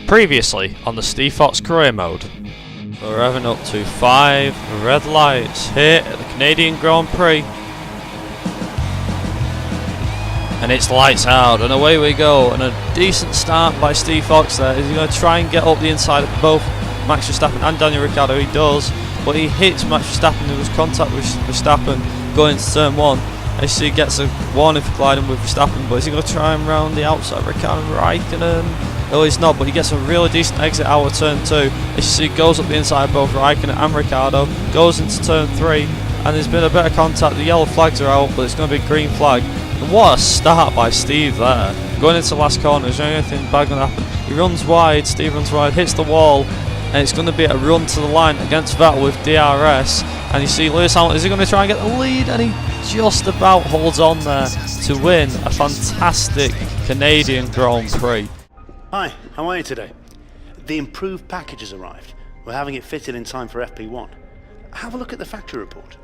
Previously on the Steve Fox career mode, we're revving up to 5 red lights here at the Canadian Grand Prix, and it's lights out and away we go. And a decent start by Steve Fox there. Is he going to try and get up the inside of both Max Verstappen and Daniel Ricciardo? He does, but he hits Max Verstappen. There was contact with Verstappen going into turn 1. As he gets a warning for colliding with Verstappen, but is he going to try and round the outside of Ricciardo and Raikkonen? No, he's not, but he gets a really decent exit out of turn 2. As you see, goes up the inside of both Raikkonen and Ricciardo, goes into turn 3, and there's been a bit of contact. The yellow flags are out, but it's going to be a green flag. And what a start by Steve there. Going into the last corner, is there anything bad going to happen? He runs wide, Steve runs wide, hits the wall, and it's going to be a run to the line against Vettel with DRS. And you see Lewis Hamilton, is he going to try and get the lead? And he just about holds on there to win a fantastic Canadian Grand Prix. Hi, how are you today? The improved package has arrived. We're having it fitted in time for FP1. Have a look at the factory report.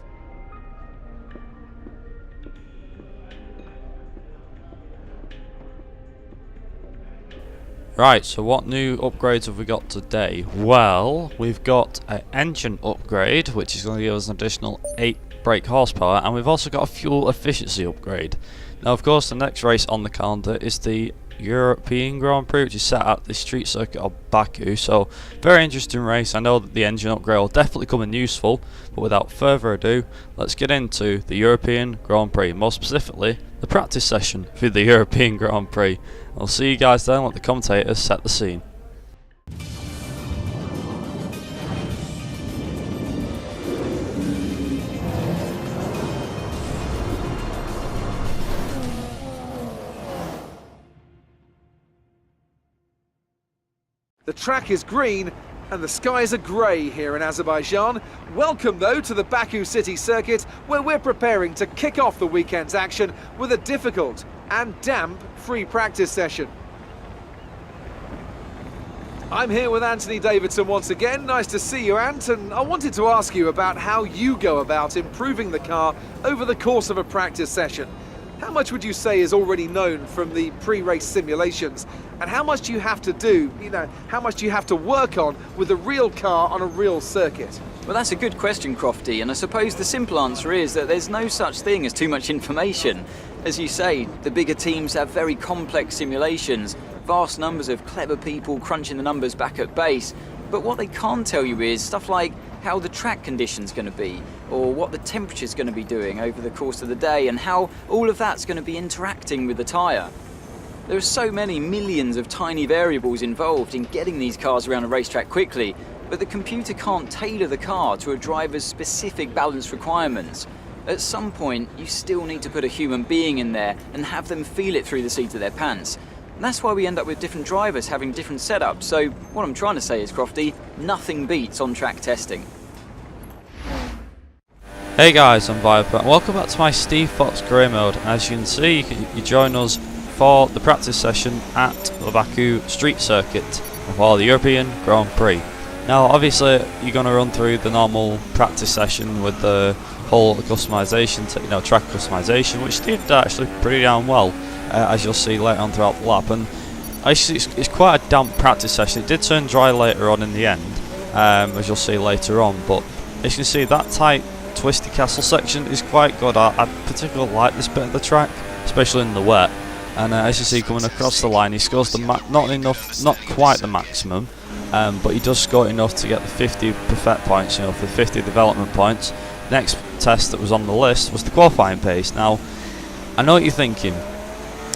Right, so what new upgrades have we got today? Well, we've got an engine upgrade, which is going to give us an additional 8 brake horsepower, and we've also got a fuel efficiency upgrade. Now, of course, the next race on the calendar is the European Grand Prix, which is set at the street circuit of Baku. So, very interesting race. I know that the engine upgrade will definitely come in useful, but without further ado, let's get into the European Grand Prix, more specifically the practice session for the European Grand Prix. I'll see you guys then. Let the commentators set the scene. The track is green and the skies are grey here in Azerbaijan. Welcome though to the Baku City Circuit, where we're preparing to kick off the weekend's action with a difficult and damp free practice session. I'm here with Anthony Davidson once again. Nice to see you, Ant, and I wanted to ask you about how you go about improving the car over the course of a practice session. How much would you say is already known from the pre-race simulations? And how much do you have to do, how much do you have to work on with a real car on a real circuit? Well, that's a good question, Crofty, and I suppose the simple answer is that there's no such thing as too much information. As you say, the bigger teams have very complex simulations, vast numbers of clever people crunching the numbers back at base, but what they can't tell you is stuff like how the track condition's going to be, or what the temperature's going to be doing over the course of the day, and how all of that's going to be interacting with the tyre. There are so many millions of tiny variables involved in getting these cars around a racetrack quickly, but the computer can't tailor the car to a driver's specific balance requirements. At some point, you still need to put a human being in there and have them feel it through the seat of their pants. And that's why we end up with different drivers having different setups. So what I'm trying to say is, Crofty, nothing beats on-track testing. Hey guys, I'm Viper, and welcome back to my Steve Fox career mode. As you can see, you join us for the practice session at the Baku Street Circuit for the European Grand Prix. Now, obviously, you're going to run through the normal practice session with the whole customization, track customization, which did actually pretty damn well, as you'll see later on throughout the lap. And actually, it's quite a damp practice session. It did turn dry later on in the end, as you'll see later on. But as you can see, that tight, twisty castle section is quite good. I particularly like this bit of the track, especially in the wet. And as you see, coming across the line, he scores the not quite the maximum, but he does score enough to get the 50 perfect points, for 50 development points. Next test that was on the list was the qualifying pace. Now, I know what you're thinking.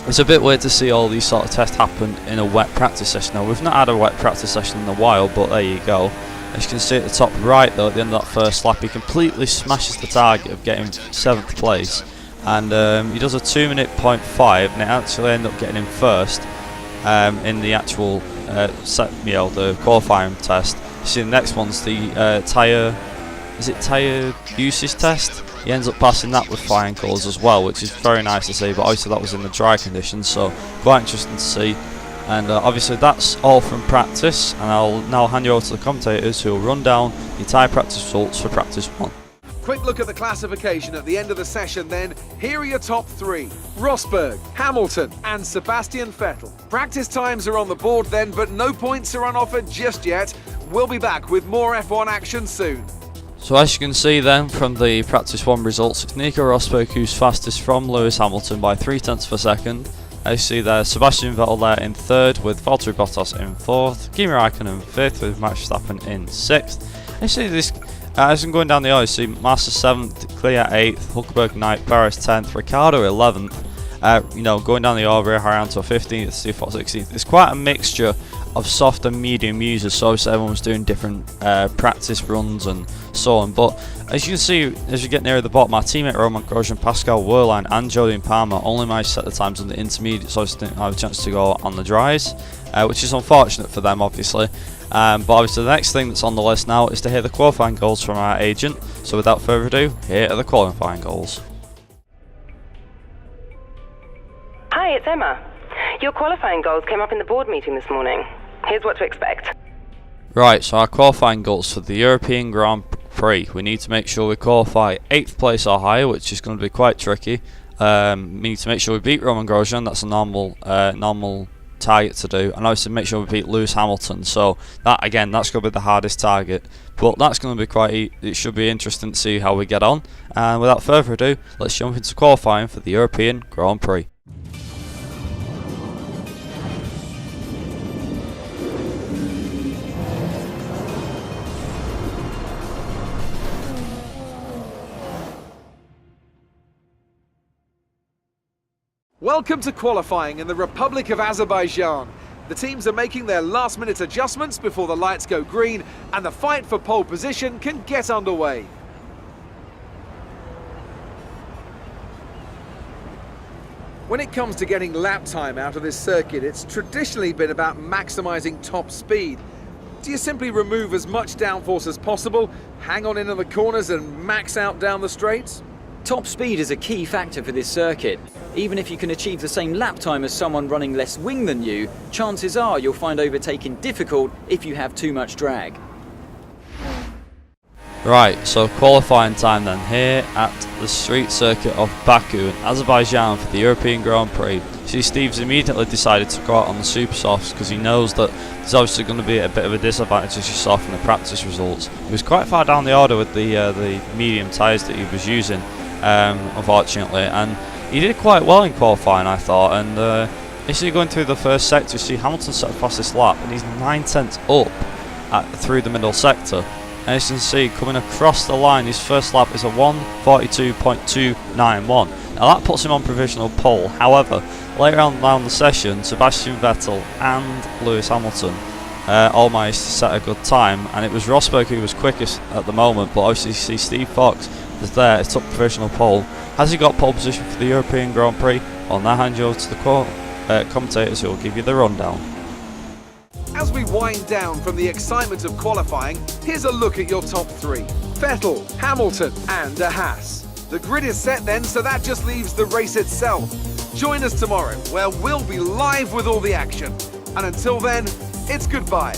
It's a bit weird to see all these sort of tests happen in a wet practice session. Now, we've not had a wet practice session in a while, but there you go. As you can see at the top right, though, at the end of that first lap, he completely smashes the target of getting 7th place. And he does a 2-minute 0.5, and it actually ended up getting him first in the actual the qualifying test. You see, the next one's the tyre usage test. He ends up passing that with flying colours as well, which is very nice to see. But obviously that was in the dry conditions, so quite interesting to see. And obviously that's all from practice, and I'll now hand you over to the commentators who will run down the entire practice results for practice 1. quick look at the classification at the end of the session then. Here are your top three: Rosberg, Hamilton and Sebastian Vettel. Practice times are on the board then, but no points are on offer just yet. We'll be back with more F1 action soon. So as you can see then from the practice 1 results, it's Nico Rosberg who's fastest from Lewis Hamilton by 0.3 of a second. As you see there, Sebastian Vettel there in 3rd with Valtteri Bottas in 4th, Kimi Raikkonen 5th with Max Verstappen in 6th. As you see this, as I'm going down the order, you see Massa 7th, Clear 8th, Hulkenberg 9th, Perez 10th, Ricciardo 11th. You know, going down the order, Arianto 15th, Steve Fox 16th. It's quite a mixture of soft and medium users, so obviously everyone was doing different practice runs and so on. But as you can see, as you get nearer the bottom, my teammate Roman Grosjean, Pascal Wehrlein and Jolyon Palmer only managed to set the times on the intermediate, so I didn't have a chance to go on the dries, which is unfortunate for them obviously. But obviously the next thing that's on the list now is to hear the qualifying goals from our agent. So without further ado, here are the qualifying goals. Hi, it's Emma. Your qualifying goals came up in the board meeting this morning. Here's what to expect. Right, so our qualifying goals for the European Grand Prix. We need to make sure we qualify 8th place or higher, which is going to be quite tricky. We need to make sure we beat Roman Grosjean. That's a normal target to do, and obviously make sure we beat Lewis Hamilton. So that again, that's going to be the hardest target, but that's going to be it should be interesting to see how we get on. And without further ado, let's jump into qualifying for the European Grand Prix. Welcome to qualifying in the Republic of Azerbaijan. The teams are making their last-minute adjustments before the lights go green, and the fight for pole position can get underway. When it comes to getting lap time out of this circuit, it's traditionally been about maximising top speed. Do you simply remove as much downforce as possible, hang on into the corners and max out down the straights? Top speed is a key factor for this circuit. Even if you can achieve the same lap time as someone running less wing than you, chances are you'll find overtaking difficult if you have too much drag. Right, so qualifying time then here at the street circuit of Baku in Azerbaijan for the European Grand Prix. See, Steve's immediately decided to go out on the super softs because he knows that there's obviously going to be a bit of a disadvantage, as you saw from the practice results. He was quite far down the order with the medium tyres that he was using, unfortunately, and he did quite well in qualifying, I thought. And as you're going through the first sector, you see Hamilton set the fastest lap, and he's 9/10 up through the middle sector. And as you can see, coming across the line, his first lap is a 1:42.291. Now that puts him on provisional pole. However, later on down the session, Sebastian Vettel and Lewis Hamilton all managed to set a good time, and it was Rosberg who was quickest at the moment. But obviously, you see Steve Fox is there, he took provisional pole. Has he got pole position for the European Grand Prix? I'll now hand you over to the commentators who will give you the rundown. As we wind down from the excitement of qualifying, here's a look at your top three: Vettel, Hamilton and De Haas. The grid is set then, so that just leaves the race itself. Join us tomorrow, where we'll be live with all the action. And until then, it's goodbye.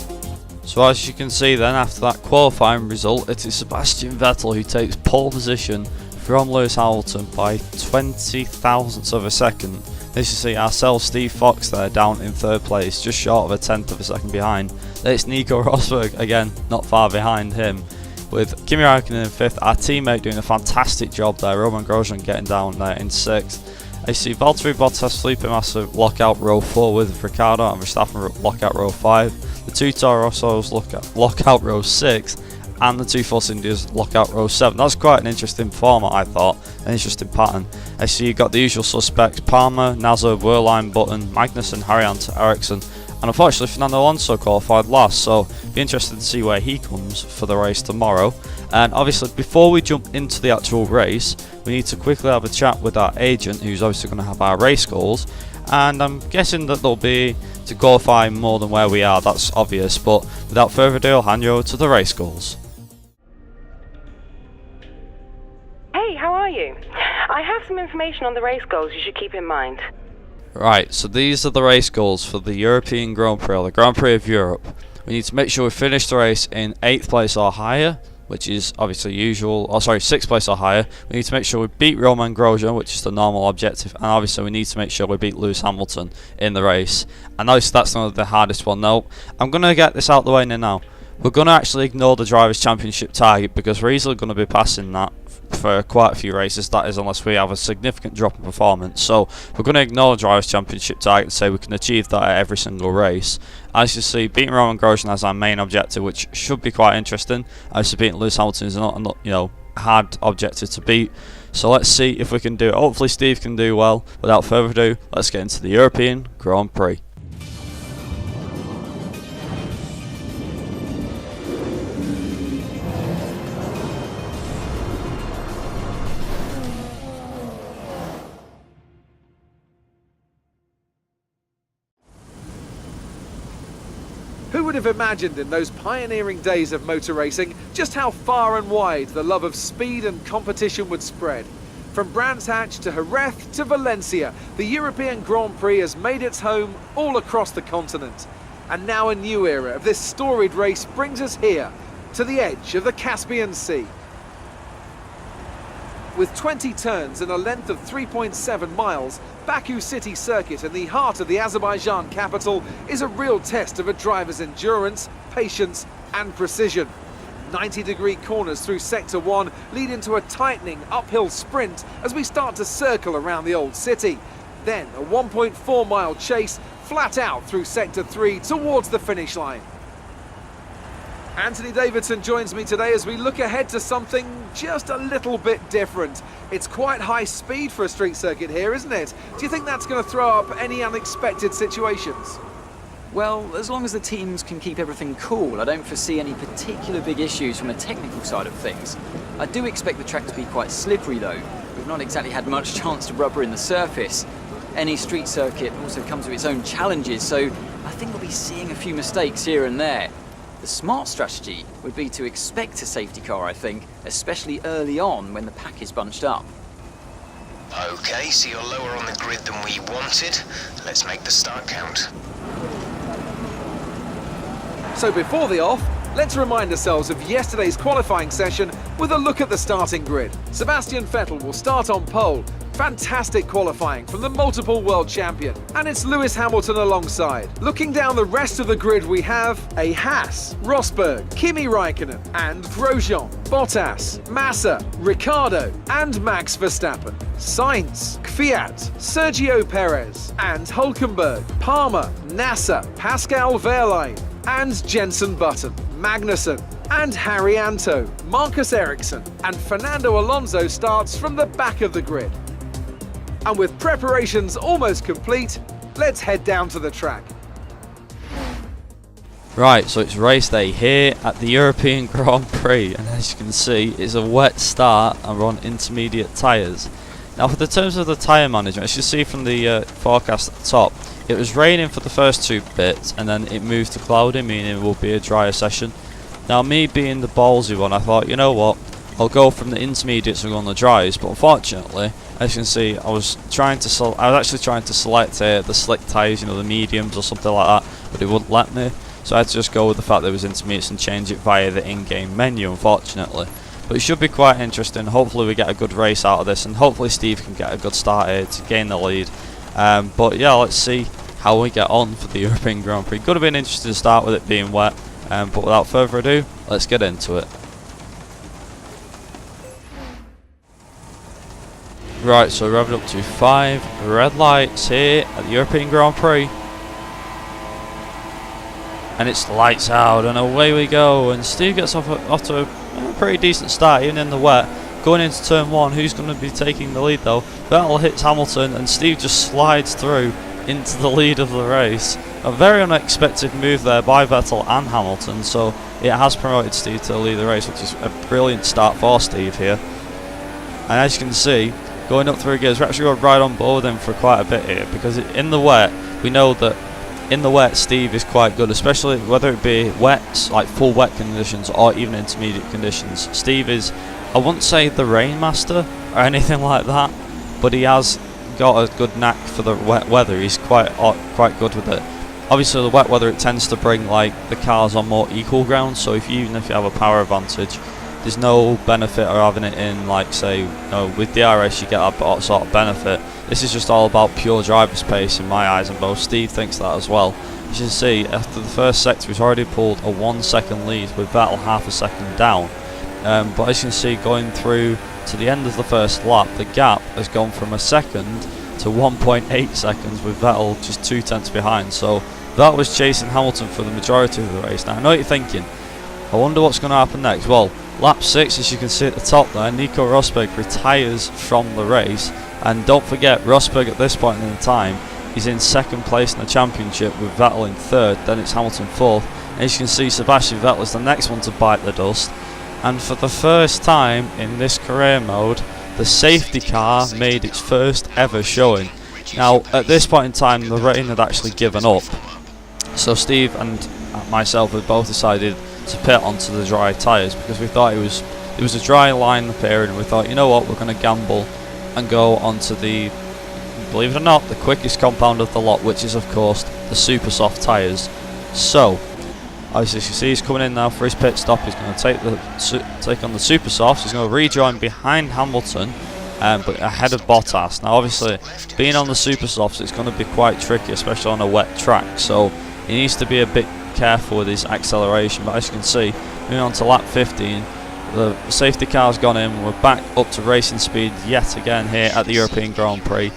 So as you can see then, after that qualifying result, it is Sebastian Vettel who takes pole position from Lewis Hamilton by 20 thousandths of a second. As you see, ourselves, Steve Fox there, down in 3rd place, just short of a 10th of a second behind. It's Nico Rosberg, again, not far behind him, with Kimi Raikkonen in 5th, our teammate doing a fantastic job there, Roman Grosjean getting down there in 6th. As you see, Valtteri Bottas, Felipe Massa lock out row 4 with Ricciardo, and Verstappen lock out row 5. The two Toro Rossos lock out row 6, and the two Force Indias lock out row 7. That's quite an interesting format, I thought, an interesting pattern. As you see, you've got the usual suspects: Palmer, Nasser, Wehrlein, Button, Magnussen, Arianto, Ericsson, and unfortunately Fernando Alonso qualified last, so be interested to see where he comes for the race tomorrow. And obviously, before we jump into the actual race, we need to quickly have a chat with our agent, who's obviously going to have our race goals, and I'm guessing that they'll be to qualify more than where we are, that's obvious, but without further ado, I'll hand you over to the race goals. Hey, how are you? I have some information on the race goals you should keep in mind. Right, so these are the race goals for the European Grand Prix, or the Grand Prix of Europe. We need to make sure we finish the race in 8th place or higher, which is obviously usual, or sorry, 6th place or higher. We need to make sure we beat Romain Grosjean, which is the normal objective, and obviously we need to make sure we beat Lewis Hamilton in the race. And obviously that's not the hardest one. No, I'm going to get this out of the way now. We're going to actually ignore the Drivers' Championship target because we're easily going to be passing that for quite a few races, that is, unless we have a significant drop in performance. So we're going to ignore the Drivers' Championship target and say we can achieve that at every single race. As you see, beating Romain Grosjean as our main objective, which should be quite interesting. Obviously beating Lewis Hamilton is not a hard objective to beat. So let's see if we can do it. Hopefully Steve can do well. Without further ado, let's get into the European Grand Prix. Who would have imagined in those pioneering days of motor racing just how far and wide the love of speed and competition would spread? From Brands Hatch to Jerez to Valencia, the European Grand Prix has made its home all across the continent. And now a new era of this storied race brings us here, to the edge of the Caspian Sea. With 20 turns and a length of 3.7 miles, Baku City Circuit in the heart of the Azerbaijan capital is a real test of a driver's endurance, patience and precision. 90-degree corners through Sector 1 lead into a tightening uphill sprint as we start to circle around the old city. Then a 1.4-mile chase flat out through Sector 3 towards the finish line. Anthony Davidson joins me today as we look ahead to something just a little bit different. It's quite high speed for a street circuit here, isn't it? Do you think that's going to throw up any unexpected situations? Well, as long as the teams can keep everything cool, I don't foresee any particular big issues from a technical side of things. I do expect the track to be quite slippery though. We've not exactly had much chance to rubber in the surface. Any street circuit also comes with its own challenges, so I think we'll be seeing a few mistakes here and there. The smart strategy would be to expect a safety car, I think, especially early on when the pack is bunched up. Okay, so you're lower on the grid than we wanted. Let's make the start count. So before the off, let's remind ourselves of yesterday's qualifying session with a look at the starting grid. Sebastian Vettel will start on pole. Fantastic qualifying from the multiple world champion. And it's Lewis Hamilton alongside. Looking down the rest of the grid, we have a Haas, Rosberg, Kimi Raikkonen, and Grosjean, Bottas, Massa, Ricciardo, and Max Verstappen. Sainz, Kvyat, Sergio Perez, and Hülkenberg, Palmer, Nasser, Pascal Wehrlein, and Jenson Button, Magnussen, and Harry Anto, Marcus Ericsson, and Fernando Alonso starts from the back of the grid. And with preparations almost complete, let's head down to the track. Right, so it's race day here at the European Grand Prix, and as you can see, it's a wet start and we're on intermediate tyres. Now for the terms of the tyre management, as you see from the forecast at the top, it was raining for the first 2 bits and then it moved to cloudy, meaning it will be a drier session. Now me being the ballsy one, I thought, you know what, I'll go from the intermediates and go on the dries, but unfortunately, as you can see, I was actually trying to select the slick tyres, the mediums or something like that, but it wouldn't let me, so I had to just go with the fact that it was intermediates and change it via the in-game menu, unfortunately. But it should be quite interesting. Hopefully we get a good race out of this, and hopefully Steve can get a good start here to gain the lead. But yeah, let's see how we get on for the European Grand Prix. Could have been interesting to start with it being wet, but without further ado, let's get into it. Right, so we're revving up to 5 red lights here at the European Grand Prix. And it's lights out and away we go, and Steve gets off to a pretty decent start even in the wet. Going into turn 1, who's going to be taking the lead though? Vettel hits Hamilton and Steve just slides through into the lead of the race. A very unexpected move there by Vettel and Hamilton, so it has promoted Steve to the lead of the race, which is a brilliant start for Steve here. And as you can see, going up through gears, we're actually going right on board with him for quite a bit here, because in the wet, we know that in the wet Steve is quite good, especially whether it be wet, like full wet conditions, or even intermediate conditions. Steve is, I wouldn't say the rain master or anything like that, but he has got a good knack for the wet weather. He's quite good with it. Obviously the wet weather, it tends to bring like the cars on more equal ground, so even if you have a power advantage, there's no benefit of having it in, like, say, with DRS you get that sort of benefit. This is just all about pure driver's pace in my eyes, and both Steve thinks that as well. As you can see, after the first sector he's already pulled a 1 second lead with Vettel half a second down. But as you can see, going through to the end of the first lap, the gap has gone from a second to 1.8 seconds with Vettel just 2 tenths behind. So that was chasing Hamilton for the majority of the race. Now I know what you're thinking, I wonder what's going to happen next. Well, lap 6, as you can see at the top there, Nico Rosberg retires from the race. And don't forget, Rosberg at this point in the time, he's in second place in the championship with Vettel in third, then it's Hamilton fourth. And as you can see, Sebastian Vettel is the next one to bite the dust. And for the first time in this career mode, the safety car made its first ever showing. Now, at this point in time, the rain had actually given up. So Steve and myself had both decided to pit onto the dry tyres because we thought it was a dry line appearing, and we thought, you know what, we're going to gamble and go onto the, believe it or not, the quickest compound of the lot, which is of course the super soft tyres. So as you see, he's coming in now for his pit stop. He's going to take on the super softs. He's going to rejoin behind Hamilton, but ahead of Bottas. Now obviously, being on the super softs, it's going to be quite tricky, especially on a wet track, so he needs to be a bit careful with his acceleration. But as you can see, moving on to lap 15, the safety car's gone in. We're back up to racing speed yet again here at the European Grand Prix,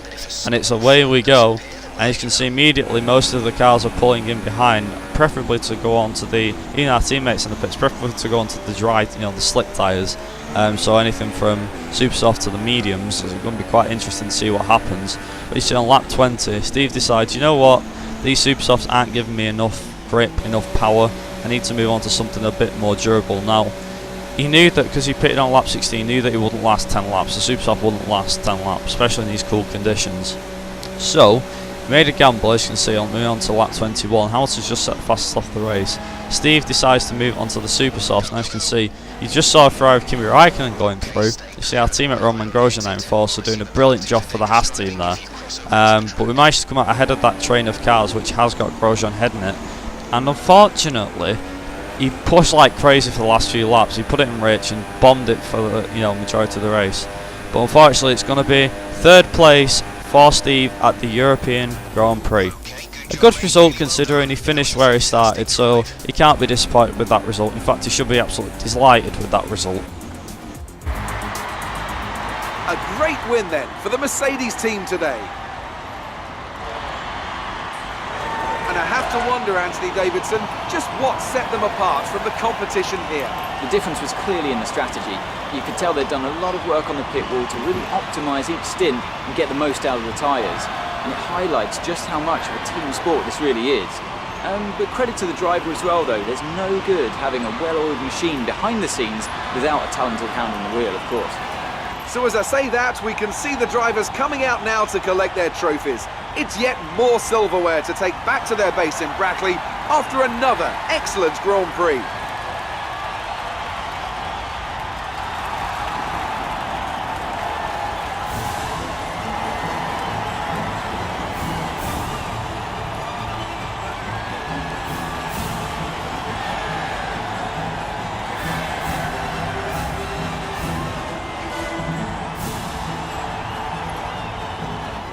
and it's away we go. And as you can see, immediately most of the cars are pulling in behind, preferably to go on to the, even our teammates in the pits, preferably to go on to the dry, the slick tyres. So anything from super soft to the mediums is going to be quite interesting to see what happens. But you see on lap 20, Steve decides, you know what, these super softs aren't giving me enough grip, enough power. I need to move on to something a bit more durable. Now, he knew that because he pitted on lap 16, he knew that he wouldn't last 10 laps. The super soft wouldn't last 10 laps, especially in these cool conditions. So he made a gamble, as you can see, on moving on to lap 21. Hamilton's just set the fastest off the race. Steve decides to move on to the super softs, and as you can see, you just saw a Ferrari of Kimi Raikkonen going through. You see our teammate Roman Grosjean now in fourth, so doing a brilliant job for the Haas team there. But we managed to come out ahead of that train of cars, which has got Grosjean heading it. And unfortunately, he pushed like crazy for the last few laps. He put it in rich and bombed it for the majority of the race. But unfortunately, it's going to be third place for Steve at the European Grand Prix. A good result considering he finished where he started, so he can't be disappointed with that result. In fact, he should be absolutely delighted with that result. A great win then for the Mercedes team today. And I have to wonder, Anthony Davidson, just what set them apart from the competition here. The difference was clearly in the strategy. You could tell they'd done a lot of work on the pit wall to really optimise each stint and get the most out of the tyres. And it highlights just how much of a team sport this really is. But credit to the driver as well though, there's no good having a well-oiled machine behind the scenes without a talented hand on the wheel, of course. So as I say that, we can see the drivers coming out now to collect their trophies. It's yet more silverware to take back to their base in Brackley after another excellent Grand Prix.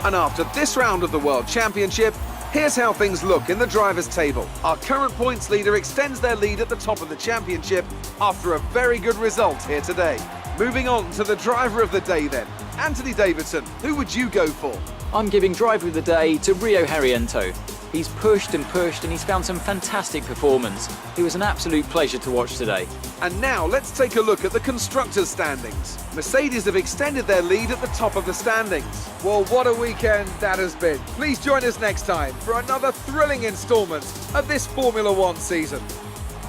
And after this round of the World Championship, here's how things look in the drivers' table. Our current points leader extends their lead at the top of the championship after a very good result here today. Moving on to the driver of the day then. Anthony Davidson, who would you go for? I'm giving driver of the day to Rio Harriento. He's pushed and he's found some fantastic performance. It was an absolute pleasure to watch today. And now let's take a look at the constructors' standings. Mercedes have extended their lead at the top of the standings. Well, what a weekend that has been. Please join us next time for another thrilling instalment of this Formula One season.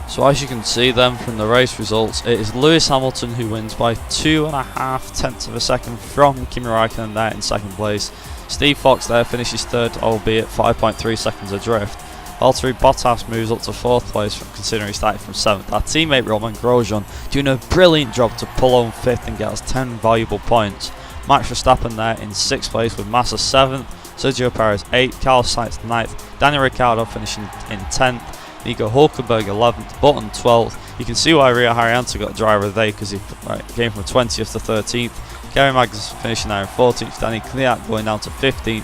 So as you can see then from the race results, it is Lewis Hamilton who wins by 2.5 tenths of a second from Kimi Raikkonen there in second place. Steve Fox there finishes third, albeit 5.3 seconds adrift. Valtteri Bottas moves up to fourth place considering he started from seventh. Our teammate Roman Grosjean doing a brilliant job to pull on fifth and get us 10 valuable points. Max Verstappen there in sixth place with Massa seventh, Sergio Perez 8th, Carlos Sainz 9th, Daniel Ricciardo finishing in 10th, Nico Hulkenberg 11th, Button 12th. You can see why Rio Haryanto got driver of the day, because he came from 20th to 13th. Gary Magnussen finishing there in 14th, Danny Kvyat going down to 15th.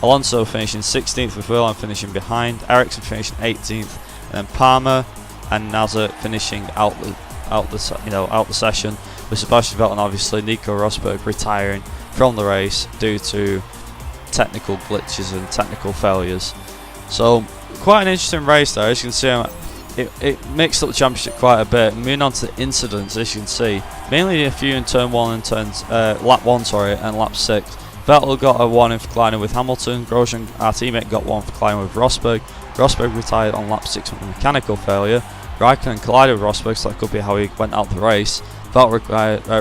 Alonso finishing 16th with Wehrlein finishing behind, Ericsson finishing 18th, and then Palmer and Nasser finishing out the session, with Sebastian Vettel and obviously Nico Rosberg retiring from the race due to technical glitches and technical failures. So quite an interesting race there. As you can see, it mixed up the championship quite a bit. Moving on to the incidents, as you can see, mainly a few in turn 1 and lap 1 and lap 6. Vettel got a warning for colliding with Hamilton. Grosjean, our teammate, got one for colliding with Rosberg. Rosberg retired on lap 6 with a mechanical failure. Raikkonen collided with Rosberg, so that could be how he went out the race. Vettel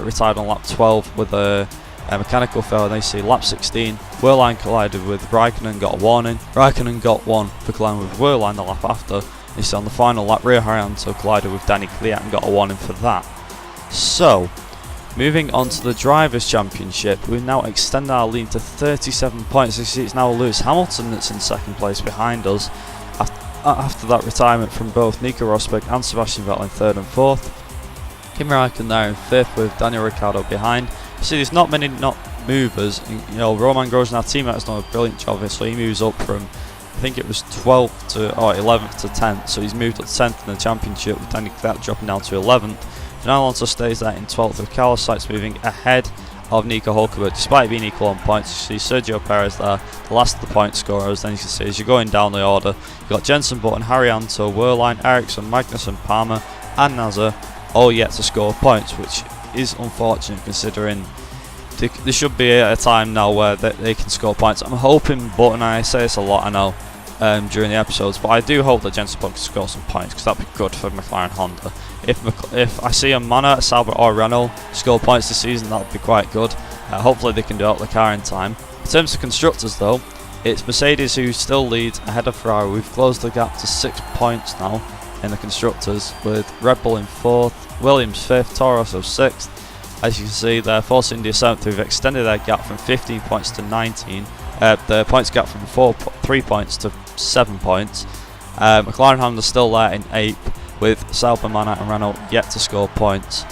retired on lap 12 with a mechanical failure. Then you see lap 16, Wehrlein collided with Raikkonen, got a warning. Raikkonen got one for colliding with Wehrlein the lap after. You see on the final lap, Rio Haryanto collided with Danny Kvyat and got a warning for that. So, moving on to the Drivers' Championship, we've now extended our lead to 37 points. You see it's now Lewis Hamilton that's in second place behind us, after that retirement from both Nico Rosberg and Sebastian Vettel in 3rd and 4th. Kimi Räikkönen there in 5th with Daniel Ricciardo behind. You see there's not many movers. Roman Grosjean, our teammate, has done a brilliant job here, so he moves up from, I think it was 12th to 11th to 10th, so he's moved up to 10th in the championship, with Danny Kvyat dropping down to 11th. Fernando Alonso stays there in 12th, with Carlos Sainz moving ahead of Nico Hulkenberg, despite being equal on points. You see Sergio Perez there, the last of the point scorers. Then you can see as you're going down the order, you've got Jenson Button, Haryanto, Wehrlein, Ericsson, Magnussen, Palmer and Nasser all yet to score points, which is unfortunate considering there should be a time now where they can score points. I'm hoping Button, I say this a lot I know during the episodes, but I do hope that Jenson Button can score some points, because that'd be good for McLaren Honda. If I see a Manor, Sauber or Renault score points this season, that would be quite good. Hopefully they can do out the car in time. In terms of constructors though, it's Mercedes who still leads ahead of Ferrari. We've closed the gap to 6 points now in the constructors, with Red Bull in 4th, Williams 5th, Toro Rosso 6th. As you can see there, Force India 7th. We've extended their gap from 15 points to 19. The points gap from 3 points to 7 points. McLaren Honda still there in 8th, with Sauber, Manor and Renault yet to score points.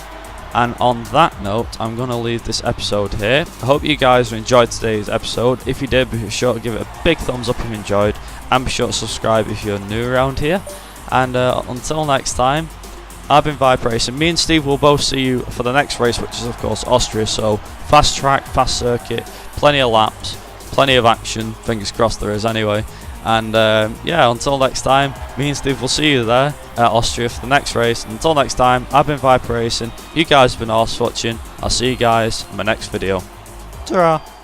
And on that note, I'm going to leave this episode here. I hope you guys enjoyed today's episode. If you did, be sure to give it a big thumbs up if you enjoyed, and be sure to subscribe if you're new around here. And until next time, I've been Viper Racing. Me and Steve will both see you for the next race, which is of course Austria. So fast track, fast circuit, plenty of laps, plenty of action. Fingers crossed there is anyway. And yeah, until next time, me and Steve will see you there at Austria for the next race. And until next time, I've been Viper Racing. You guys have been awesome watching. I'll see you guys in my next video. Ta-ra!